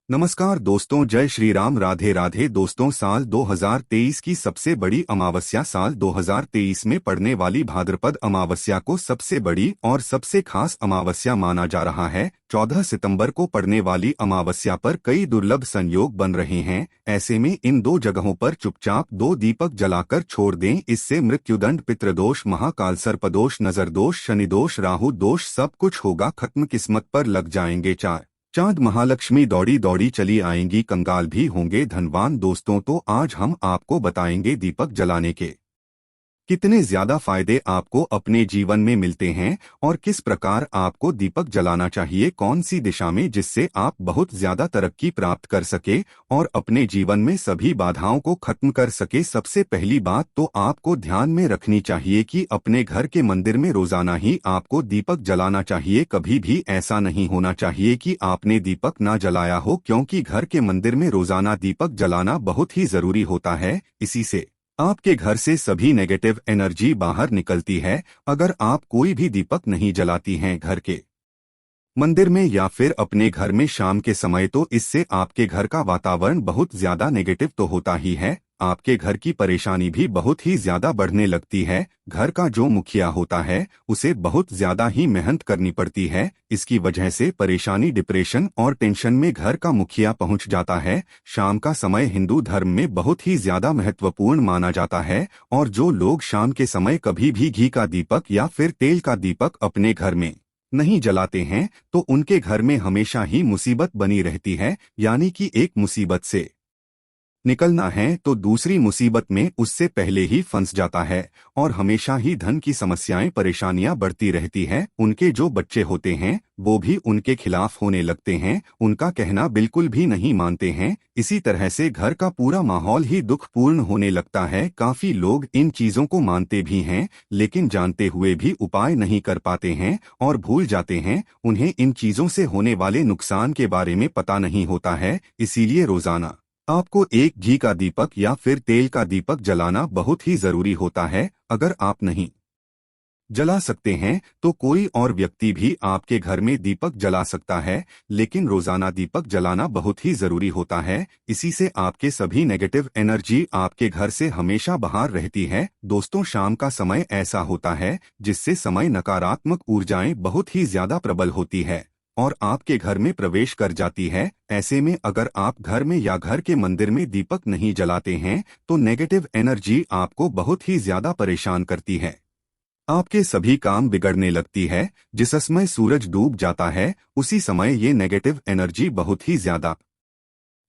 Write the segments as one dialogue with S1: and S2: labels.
S1: नमस्कार दोस्तों, जय श्री राम, राधे राधे। दोस्तों, साल 2023 की सबसे बड़ी अमावस्या साल 2023 में पड़ने वाली भाद्रपद अमावस्या को सबसे बड़ी और सबसे खास अमावस्या माना जा रहा है। 14 सितंबर को पड़ने वाली अमावस्या पर कई दुर्लभ संयोग बन रहे हैं। ऐसे में इन दो जगहों पर चुपचाप 2 दीपक जलाकर छोड़ दें। इससे मृत्युदंड, पितृदोष, महाकाल सर्पदोष, नजरदोष, शनिदोष, राहु दोष सब कुछ होगा खत्म। किस्मत पर लग जाएंगे चार चांद, महालक्ष्मी दौड़ी दौड़ी चली आएंगी, कंगाल भी होंगे धनवान। दोस्तों, तो आज हम आपको बताएंगे दीपक जलाने के कितने ज्यादा फायदे आपको अपने जीवन में मिलते हैं और किस प्रकार आपको दीपक जलाना चाहिए, कौन सी दिशा में, जिससे आप बहुत ज्यादा तरक्की प्राप्त कर सके और अपने जीवन में सभी बाधाओं को खत्म कर सके। सबसे पहली बात तो आपको ध्यान में रखनी चाहिए कि अपने घर के मंदिर में रोजाना ही आपको दीपक जलाना चाहिए। कभी भी ऐसा नहीं होना चाहिए कि आपने दीपक ना जलाया हो, क्योंकि घर के मंदिर में रोजाना दीपक जलाना बहुत ही जरूरी होता है। इसी से आपके घर से सभी नेगेटिव एनर्जी बाहर निकलती है। अगर आप कोई भी दीपक नहीं जलाती हैं घर के मंदिर में या फिर अपने घर में शाम के समय, तो इससे आपके घर का वातावरण बहुत ज्यादा नेगेटिव तो होता ही है। आपके घर की परेशानी भी बहुत ही ज्यादा बढ़ने लगती है। घर का जो मुखिया होता है उसे बहुत ज्यादा ही मेहनत करनी पड़ती है। इसकी वजह से परेशानी, डिप्रेशन और टेंशन में घर का मुखिया पहुंच जाता है। शाम का समय हिंदू धर्म में बहुत ही ज्यादा महत्वपूर्ण माना जाता है और जो लोग शाम के समय कभी भी घी का दीपक या फिर तेल का दीपक अपने घर में नहीं जलाते हैं, तो उनके घर में हमेशा ही मुसीबत बनी रहती है। यानी कि एक मुसीबत से निकलना है तो दूसरी मुसीबत में उससे पहले ही फंस जाता है और हमेशा ही धन की समस्याएं, परेशानियां बढ़ती रहती है। उनके जो बच्चे होते हैं वो भी उनके खिलाफ होने लगते हैं, उनका कहना बिल्कुल भी नहीं मानते हैं। इसी तरह से घर का पूरा माहौल ही दुखपूर्ण होने लगता है। काफी लोग इन चीजों को मानते भी हैं, लेकिन जानते हुए भी उपाय नहीं कर पाते हैं और भूल जाते हैं। उन्हें इन चीजों से होने वाले नुकसान के बारे में पता नहीं होता है। इसीलिए रोजाना आपको एक घी का दीपक या फिर तेल का दीपक जलाना बहुत ही जरूरी होता है। अगर आप नहीं जला सकते हैं तो कोई और व्यक्ति भी आपके घर में दीपक जला सकता है, लेकिन रोजाना दीपक जलाना बहुत ही जरूरी होता है। इसी से आपके सभी नेगेटिव एनर्जी आपके घर से हमेशा बाहर रहती है। दोस्तों, शाम का समय ऐसा होता है जिससे समय नकारात्मक ऊर्जाएं बहुत ही ज्यादा प्रबल होती है और आपके घर में प्रवेश कर जाती है। ऐसे में अगर आप घर में या घर के मंदिर में दीपक नहीं जलाते हैं तो नेगेटिव एनर्जी आपको बहुत ही ज्यादा परेशान करती है। आपके सभी काम बिगड़ने लगती है। जिस समय सूरज डूब जाता है उसी समय ये नेगेटिव एनर्जी बहुत ही ज्यादा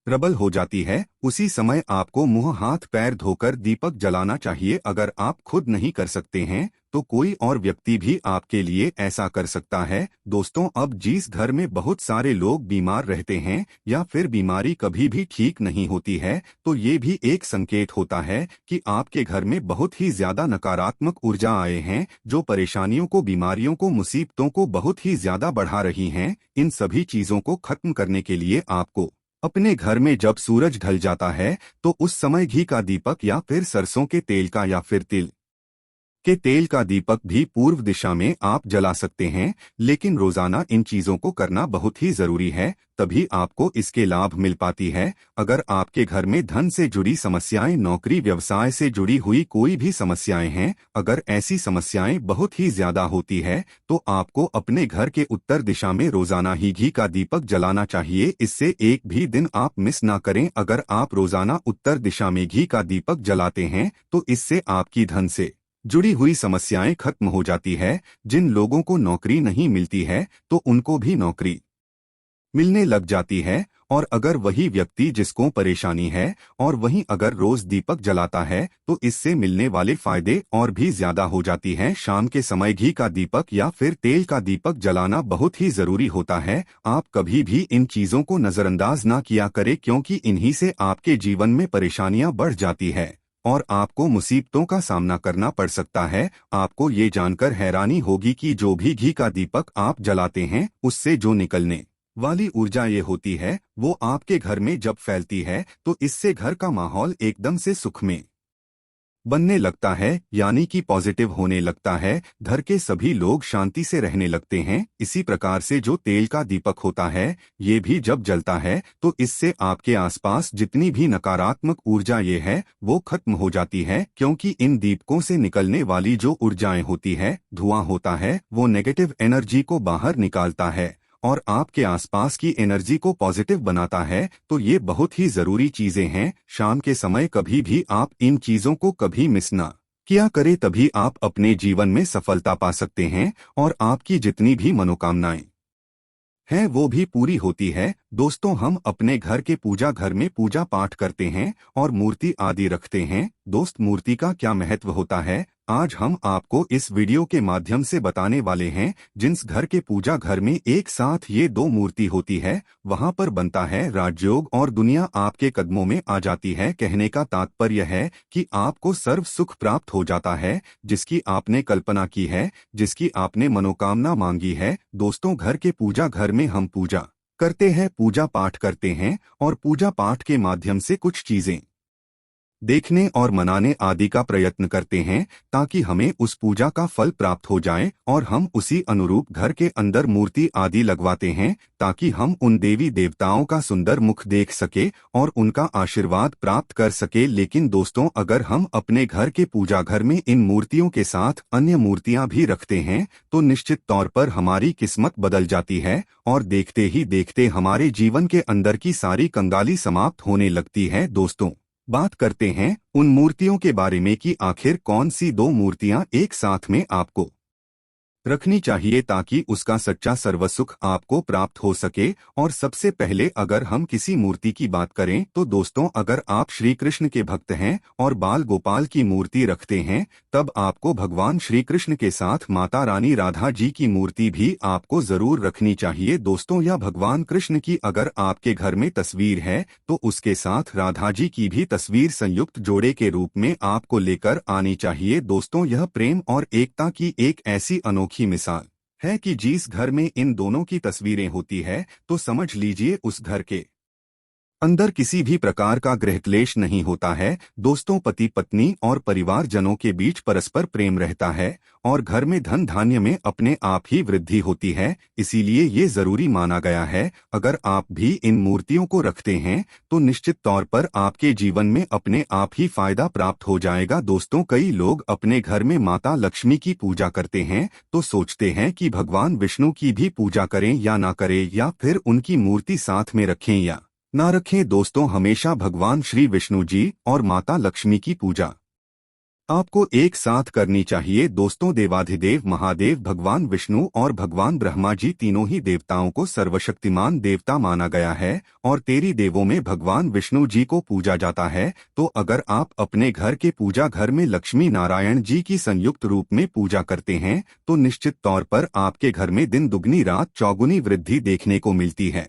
S1: प्रबल हो जाती है। उसी समय आपको मुंह हाथ पैर धोकर दीपक जलाना चाहिए। अगर आप खुद नहीं कर सकते हैं तो कोई और व्यक्ति भी आपके लिए ऐसा कर सकता है। दोस्तों, अब जिस घर में बहुत सारे लोग बीमार रहते हैं या फिर बीमारी कभी भी ठीक नहीं होती है, तो ये भी एक संकेत होता है कि आपके घर में बहुत ही ज्यादा नकारात्मक ऊर्जा आए हैं, जो परेशानियों को, बीमारियों को, मुसीबतों को बहुत ही ज्यादा बढ़ा रही हैं। इन सभी चीजों को खत्म करने के लिए आपको अपने घर में जब सूरज ढल जाता है तो उस समय घी का दीपक या फिर सरसों के तेल का या फिर तिल के तेल का दीपक भी पूर्व दिशा में आप जला सकते हैं। लेकिन रोजाना इन चीजों को करना बहुत ही जरूरी है, तभी आपको इसके लाभ मिल पाती है। अगर आपके घर में धन से जुड़ी समस्याएं, नौकरी व्यवसाय से जुड़ी हुई कोई भी समस्याएं हैं, अगर ऐसी समस्याएं बहुत ही ज्यादा होती है तो आपको अपने घर के उत्तर दिशा में रोजाना ही घी का दीपक जलाना चाहिए। इससे एक भी दिन आप मिस ना करें। अगर आप रोजाना उत्तर दिशा में घी का दीपक जलाते हैं तो इससे आपकी धन से जुड़ी हुई समस्याएं खत्म हो जाती है। जिन लोगों को नौकरी नहीं मिलती है तो उनको भी नौकरी मिलने लग जाती है। और अगर वही व्यक्ति जिसको परेशानी है और वहीं अगर रोज दीपक जलाता है तो इससे मिलने वाले फायदे और भी ज्यादा हो जाती हैं। शाम के समय घी का दीपक या फिर तेल का दीपक जलाना बहुत ही जरूरी होता है। आप कभी भी इन चीजों को नजरअंदाज ना किया करें, क्योंकि इन्हीं से आपके जीवन में परेशानियां बढ़ जाती है और आपको मुसीबतों का सामना करना पड़ सकता है। आपको ये जानकर हैरानी होगी कि जो भी घी का दीपक आप जलाते हैं उससे जो निकलने वाली ऊर्जा ये होती है वो आपके घर में जब फैलती है तो इससे घर का माहौल एकदम से सुख में बनने लगता है, यानी कि पॉजिटिव होने लगता है। घर के सभी लोग शांति से रहने लगते हैं। इसी प्रकार से जो तेल का दीपक होता है, ये भी जब जलता है तो इससे आपके आसपास जितनी भी नकारात्मक ऊर्जा ये है वो खत्म हो जाती है, क्योंकि इन दीपकों से निकलने वाली जो ऊर्जाएं होती है, धुआं होता है, वो नेगेटिव एनर्जी को बाहर निकालता है और आपके आसपास की एनर्जी को पॉजिटिव बनाता है। तो ये बहुत ही जरूरी चीजें हैं। शाम के समय कभी भी आप इन चीजों को कभी मिस ना किया करें, तभी आप अपने जीवन में सफलता पा सकते हैं और आपकी जितनी भी मनोकामनाएं हैं वो भी पूरी होती है। दोस्तों, हम अपने घर के पूजा घर में पूजा पाठ करते हैं और मूर्ति आदि रखते हैं। दोस्त, मूर्ति का क्या महत्व होता है, आज हम आपको इस वीडियो के माध्यम से बताने वाले हैं। जिस घर के पूजा घर में एक साथ ये दो मूर्ति होती है, वहां पर बनता है राजयोग और दुनिया आपके कदमों में आ जाती है। कहने का तात्पर्य है कि आपको सर्व सुख प्राप्त हो जाता है, जिसकी आपने कल्पना की है, जिसकी आपने मनोकामना मांगी है। दोस्तों, घर के पूजा घर में हम पूजा करते हैं, पूजा पाठ करते हैं और पूजा पाठ के माध्यम से कुछ चीजें देखने और मनाने आदि का प्रयत्न करते हैं, ताकि हमें उस पूजा का फल प्राप्त हो जाए और हम उसी अनुरूप घर के अंदर मूर्ति आदि लगवाते हैं, ताकि हम उन देवी देवताओं का सुंदर मुख देख सके और उनका आशीर्वाद प्राप्त कर सके। लेकिन दोस्तों, अगर हम अपने घर के पूजा घर में इन मूर्तियों के साथ अन्य मूर्तियां भी रखते हैं, तो निश्चित तौर पर हमारी किस्मत बदल जाती है और देखते ही देखते हमारे जीवन के अंदर की सारी कंगाली समाप्त होने लगती है। दोस्तों, बात करते हैं उन मूर्तियों के बारे में कि आखिर कौन सी दो मूर्तियां एक साथ में आपको रखनी चाहिए ताकि उसका सच्चा सर्वसुख आपको प्राप्त हो सके। और सबसे पहले अगर हम किसी मूर्ति की बात करें तो दोस्तों, अगर आप श्री कृष्ण के भक्त हैं और बाल गोपाल की मूर्ति रखते हैं, तब आपको भगवान श्री कृष्ण के साथ माता रानी राधा जी की मूर्ति भी आपको जरूर रखनी चाहिए। दोस्तों, या भगवान कृष्ण की अगर आपके घर में तस्वीर है तो उसके साथ राधा जी की भी तस्वीर संयुक्त जोड़े के रूप में आपको लेकर आनी चाहिए। दोस्तों, यह प्रेम और एकता की एक ऐसी अनोखी मिसाल है कि जिस घर में इन दोनों की तस्वीरें होती है, तो समझ लीजिए उस घर के अंदर किसी भी प्रकार का गृह क्लेश नहीं होता है। दोस्तों, पति पत्नी और परिवारजनों के बीच परस्पर प्रेम रहता है और घर में धन धान्य में अपने आप ही वृद्धि होती है। इसीलिए ये जरूरी माना गया है, अगर आप भी इन मूर्तियों को रखते हैं तो निश्चित तौर पर आपके जीवन में अपने आप ही फायदा प्राप्त हो जाएगा। दोस्तों, कई लोग अपने घर में माता लक्ष्मी की पूजा करते हैं तो सोचते हैं कि भगवान विष्णु की भी पूजा करें या ना करें, या फिर उनकी मूर्ति साथ में रखें या ना रखें। दोस्तों, हमेशा भगवान श्री विष्णु जी और माता लक्ष्मी की पूजा आपको एक साथ करनी चाहिए। दोस्तों, देवाधिदेव महादेव भगवान विष्णु और भगवान ब्रह्मा जी तीनों ही देवताओं को सर्वशक्तिमान देवता माना गया है और 13 देवों में भगवान विष्णु जी को पूजा जाता है। तो अगर आप अपने घर के पूजा घर में लक्ष्मी नारायण जी की संयुक्त रूप में पूजा करते हैं, तो निश्चित तौर पर आपके घर में दिन दुगनी रात चौगुनी वृद्धि देखने को मिलती है।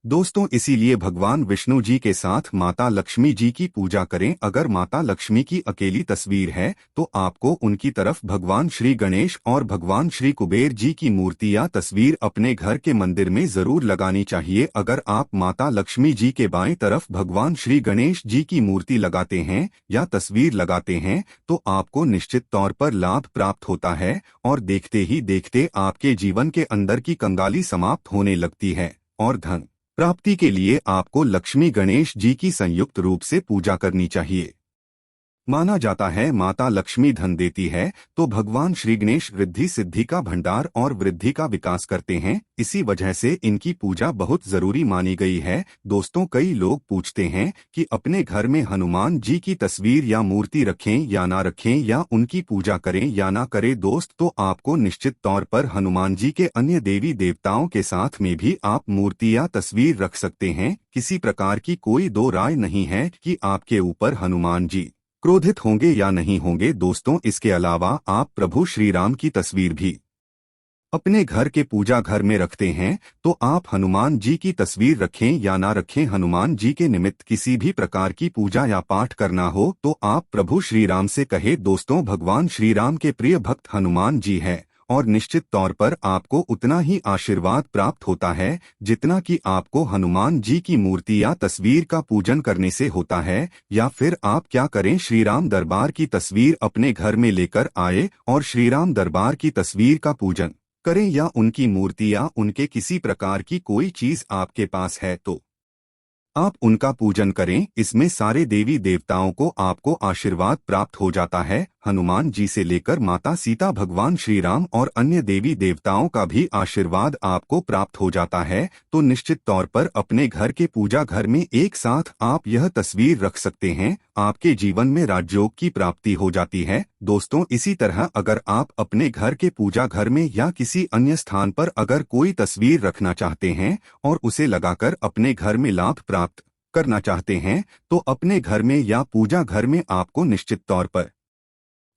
S1: दोस्तों, इसीलिए भगवान विष्णु जी के साथ माता लक्ष्मी जी की पूजा करें। अगर माता लक्ष्मी की अकेली तस्वीर है तो आपको उनकी तरफ भगवान श्री गणेश और भगवान श्री कुबेर जी की मूर्ति या तस्वीर अपने घर के मंदिर में जरूर लगानी चाहिए। अगर आप माता लक्ष्मी जी के बाएं तरफ भगवान श्री गणेश जी की मूर्ति लगाते हैं या तस्वीर लगाते हैं, तो आपको निश्चित तौर पर लाभ प्राप्त होता है और देखते ही देखते आपके जीवन के अंदर की कंगाली समाप्त होने लगती है और धन प्राप्ति के लिए आपको लक्ष्मी गणेश जी की संयुक्त रूप से पूजा करनी चाहिए। माना जाता है माता लक्ष्मी धन देती है तो भगवान श्री गणेश रिद्धि सिद्धि का भंडार और वृद्धि का विकास करते हैं। इसी वजह से इनकी पूजा बहुत जरूरी मानी गई है। दोस्तों, कई लोग पूछते हैं कि अपने घर में हनुमान जी की तस्वीर या मूर्ति रखें या ना रखें, या उनकी पूजा करें या ना करें। दोस्त, तो आपको निश्चित तौर पर हनुमान जी के अन्य देवी देवताओं के साथ में भी आप मूर्ति या तस्वीर रख सकते हैं। किसी प्रकार की कोई दो राय नहीं है कि आपके ऊपर हनुमान जी क्रोधित होंगे या नहीं होंगे। दोस्तों, इसके अलावा आप प्रभु श्री राम की तस्वीर भी अपने घर के पूजा घर में रखते हैं, तो आप हनुमान जी की तस्वीर रखें या ना रखें, हनुमान जी के निमित्त किसी भी प्रकार की पूजा या पाठ करना हो तो आप प्रभु श्री राम से कहे। दोस्तों, भगवान श्री राम के प्रिय भक्त हनुमान जी है और निश्चित तौर पर आपको उतना ही आशीर्वाद प्राप्त होता है जितना कि आपको हनुमान जी की मूर्ति या तस्वीर का पूजन करने से होता है। या फिर आप क्या करें, श्री राम दरबार की तस्वीर अपने घर में लेकर आए और श्री राम दरबार की तस्वीर का पूजन करें, या उनकी मूर्ति या उनके किसी प्रकार की कोई चीज आपके पास है तो आप उनका पूजन करें। इसमें सारे देवी देवताओं को आपको आशीर्वाद प्राप्त हो जाता है। हनुमान जी से लेकर माता सीता, भगवान श्री राम और अन्य देवी देवताओं का भी आशीर्वाद आपको प्राप्त हो जाता है। तो निश्चित तौर पर अपने घर के पूजा घर में एक साथ आप यह तस्वीर रख सकते हैं। आपके जीवन में राजयोग की प्राप्ति हो जाती है। दोस्तों, इसी तरह अगर आप अपने घर के पूजा घर में या किसी अन्य स्थान पर अगर कोई तस्वीर रखना चाहते हैं और उसे लगाकर अपने घर में लाभ प्राप्त करना चाहते हैं, तो अपने घर में या पूजा घर में आपको निश्चित तौर पर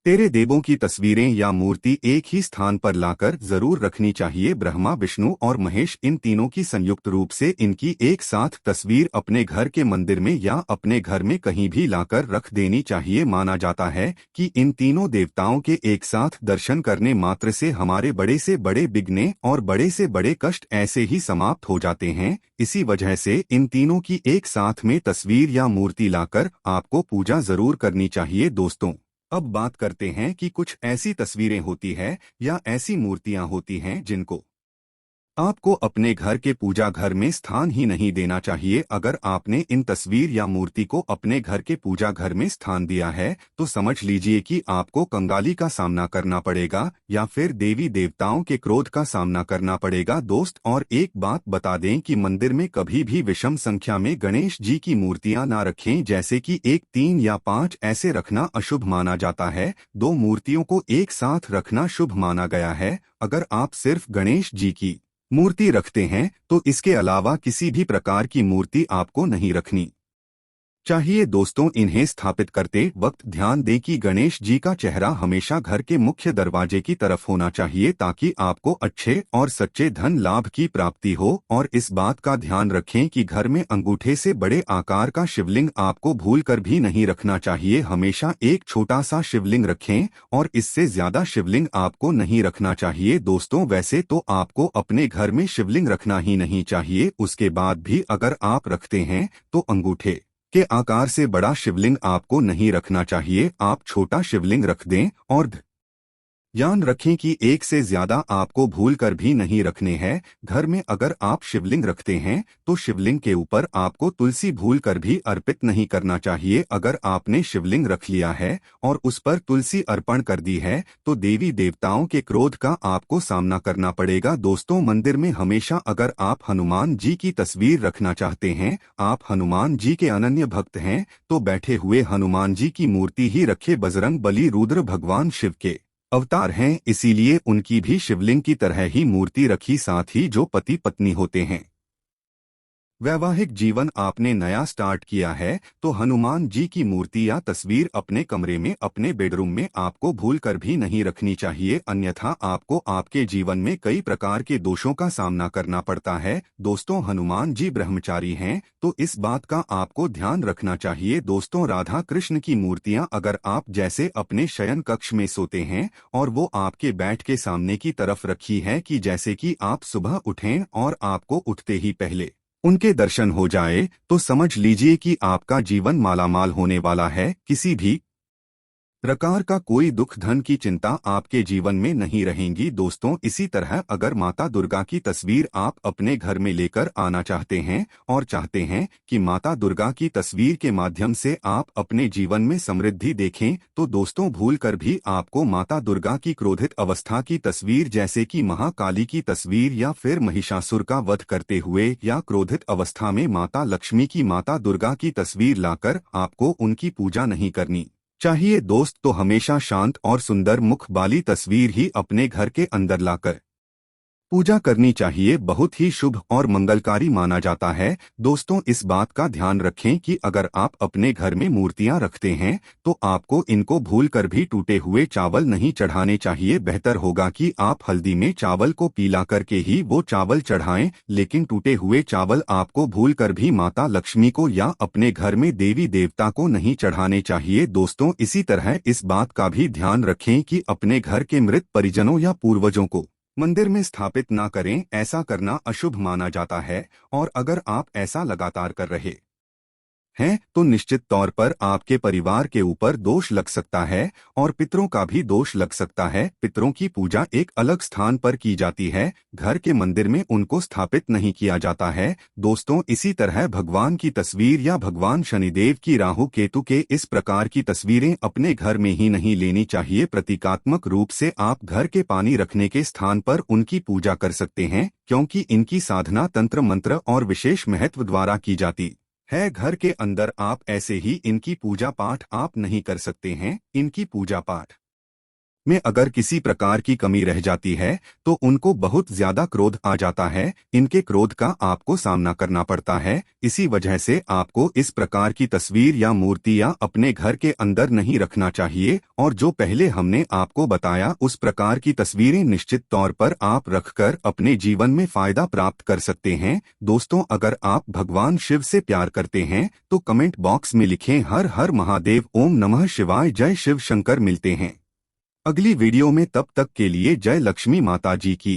S1: तेरे देवों की तस्वीरें या मूर्ति एक ही स्थान पर लाकर जरूर रखनी चाहिए। ब्रह्मा, विष्णु और महेश, इन तीनों की संयुक्त रूप से इनकी एक साथ तस्वीर अपने घर के मंदिर में या अपने घर में कहीं भी लाकर रख देनी चाहिए। माना जाता है कि इन तीनों देवताओं के एक साथ दर्शन करने मात्र से हमारे बड़े से बड़े विघ्न और बड़े से बड़े कष्ट ऐसे ही समाप्त हो जाते हैं। इसी वजह से इन तीनों की एक साथ में तस्वीर या मूर्ति लाकर आपको पूजा जरूर करनी चाहिए। दोस्तों, अब बात करते हैं कि कुछ ऐसी तस्वीरें होती है या ऐसी मूर्तियां होती हैं जिनको आपको अपने घर के पूजा घर में स्थान ही नहीं देना चाहिए। अगर आपने इन तस्वीर या मूर्ति को अपने घर के पूजा घर में स्थान दिया है तो समझ लीजिए कि आपको कंगाली का सामना करना पड़ेगा या फिर देवी देवताओं के क्रोध का सामना करना पड़ेगा। दोस्त, और एक बात बता दें कि मंदिर में कभी भी विषम संख्या में गणेश जी की मूर्तियां ना रखें, जैसे कि 1, 3 या 5 ऐसे रखना अशुभ माना जाता है। 2 मूर्तियों को एक साथ रखना शुभ माना गया है। अगर आप सिर्फ गणेश जी की मूर्ति रखते हैं तो इसके अलावा किसी भी प्रकार की मूर्ति आपको नहीं रखनी चाहिए। दोस्तों, इन्हें स्थापित करते वक्त ध्यान दें कि गणेश जी का चेहरा हमेशा घर के मुख्य दरवाजे की तरफ होना चाहिए ताकि आपको अच्छे और सच्चे धन लाभ की प्राप्ति हो। और इस बात का ध्यान रखें कि घर में अंगूठे से बड़े आकार का शिवलिंग आपको भूलकर भी नहीं रखना चाहिए। हमेशा एक छोटा सा शिवलिंग रखें और इससे ज्यादा शिवलिंग आपको नहीं रखना चाहिए। दोस्तों, वैसे तो आपको अपने घर में शिवलिंग रखना ही नहीं चाहिए, उसके बाद भी अगर आप रखते हैं तो अंगूठे के आकार से बड़ा शिवलिंग आपको नहीं रखना चाहिए। आप छोटा शिवलिंग रख दें और ध्यान रखें कि एक से ज्यादा आपको भूल कर भी नहीं रखने हैं। घर में अगर आप शिवलिंग रखते हैं तो शिवलिंग के ऊपर आपको तुलसी भूल कर भी अर्पित नहीं करना चाहिए। अगर आपने शिवलिंग रख लिया है और उस पर तुलसी अर्पण कर दी है तो देवी देवताओं के क्रोध का आपको सामना करना पड़ेगा। दोस्तों, मंदिर में हमेशा अगर आप हनुमान जी की तस्वीर रखना चाहते हैं, आप हनुमान जी के अनन्य भक्त हैं, तो बैठे हुए हनुमान जी की मूर्ति ही रखे। बजरंग बली रुद्र भगवान शिव के अवतार हैं, इसीलिए उनकी भी शिवलिंग की तरह ही मूर्ति रखी। साथ ही जो पति पत्नी होते हैं, वैवाहिक जीवन आपने नया स्टार्ट किया है तो हनुमान जी की मूर्ति या तस्वीर अपने कमरे में, अपने बेडरूम में आपको भूल कर भी नहीं रखनी चाहिए, अन्यथा आपको आपके जीवन में कई प्रकार के दोषों का सामना करना पड़ता है। दोस्तों, हनुमान जी ब्रह्मचारी हैं तो इस बात का आपको ध्यान रखना चाहिए। दोस्तों, राधा कृष्ण की मूर्तियां अगर आप जैसे अपने शयन कक्ष में सोते हैं और वो आपके बेड के सामने की तरफ रखी है कि जैसे कि आप सुबह उठें और आपको उठते ही पहले उनके दर्शन हो जाए, तो समझ लीजिए कि आपका जीवन मालामाल होने वाला है। किसी भी प्रकार का कोई दुख, धन की चिंता आपके जीवन में नहीं रहेंगी। दोस्तों, इसी तरह अगर माता दुर्गा की तस्वीर आप अपने घर में लेकर आना चाहते हैं और चाहते हैं कि माता दुर्गा की तस्वीर के माध्यम से आप अपने जीवन में समृद्धि देखें, तो दोस्तों भूल कर भी आपको माता दुर्गा की क्रोधित अवस्था की तस्वीर, जैसे कि महाकाली की तस्वीर या फिर महिषासुर का वध करते हुए या क्रोधित अवस्था में माता लक्ष्मी की, माता दुर्गा की तस्वीर लाकर आपको उनकी पूजा नहीं करनी चाहिए। दोस्त, तो हमेशा शांत और सुंदर मुख वाली तस्वीर ही अपने घर के अंदर लाकर पूजा करनी चाहिए, बहुत ही शुभ और मंगलकारी माना जाता है। दोस्तों, इस बात का ध्यान रखें कि अगर आप अपने घर में मूर्तियां रखते हैं तो आपको इनको भूलकर भी टूटे हुए चावल नहीं चढ़ाने चाहिए। बेहतर होगा कि आप हल्दी में चावल को पीला करके ही वो चावल चढ़ाएं, लेकिन टूटे हुए चावल आपको भूलकर भी माता लक्ष्मी को या अपने घर में देवी देवता को नहीं चढ़ाने चाहिए। दोस्तों, इसी तरह इस बात का भी ध्यान रखें कि अपने घर के मृत परिजनों या पूर्वजों को मंदिर में स्थापित ना करें, ऐसा करना अशुभ माना जाता है। और अगर आप ऐसा लगातार कर रहे हैं तो निश्चित तौर पर आपके परिवार के ऊपर दोष लग सकता है और पितरों का भी दोष लग सकता है। पितरों की पूजा एक अलग स्थान पर की जाती है, घर के मंदिर में उनको स्थापित नहीं किया जाता है। दोस्तों, इसी तरह भगवान की तस्वीर या भगवान शनिदेव की राहु केतु के इस प्रकार की तस्वीरें अपने घर में ही नहीं लेनी चाहिए। प्रतीकात्मक रूप से आप घर के पानी रखने के स्थान पर उनकी पूजा कर सकते हैं, क्योंकि इनकी साधना तंत्र मंत्र और विशेष महत्व द्वारा की जाती है। घर के अंदर आप ऐसे ही इनकी पूजा पाठ आप नहीं कर सकते हैं। इनकी पूजा पाठ में अगर किसी प्रकार की कमी रह जाती है तो उनको बहुत ज्यादा क्रोध आ जाता है। इनके क्रोध का आपको सामना करना पड़ता है। इसी वजह से आपको इस प्रकार की तस्वीर या मूर्तियां अपने घर के अंदर नहीं रखना चाहिए। और जो पहले हमने आपको बताया उस प्रकार की तस्वीरें निश्चित तौर पर आप रखकर अपने जीवन में फायदा प्राप्त कर सकते हैं। दोस्तों, अगर आप भगवान शिव से प्यार करते हैं तो कमेंट बॉक्स में लिखें हर हर महादेव, ओम नमः शिवाय, जय शिव शंकर। मिलते हैं अगली वीडियो में, तब तक के लिए जय लक्ष्मी माता जी की।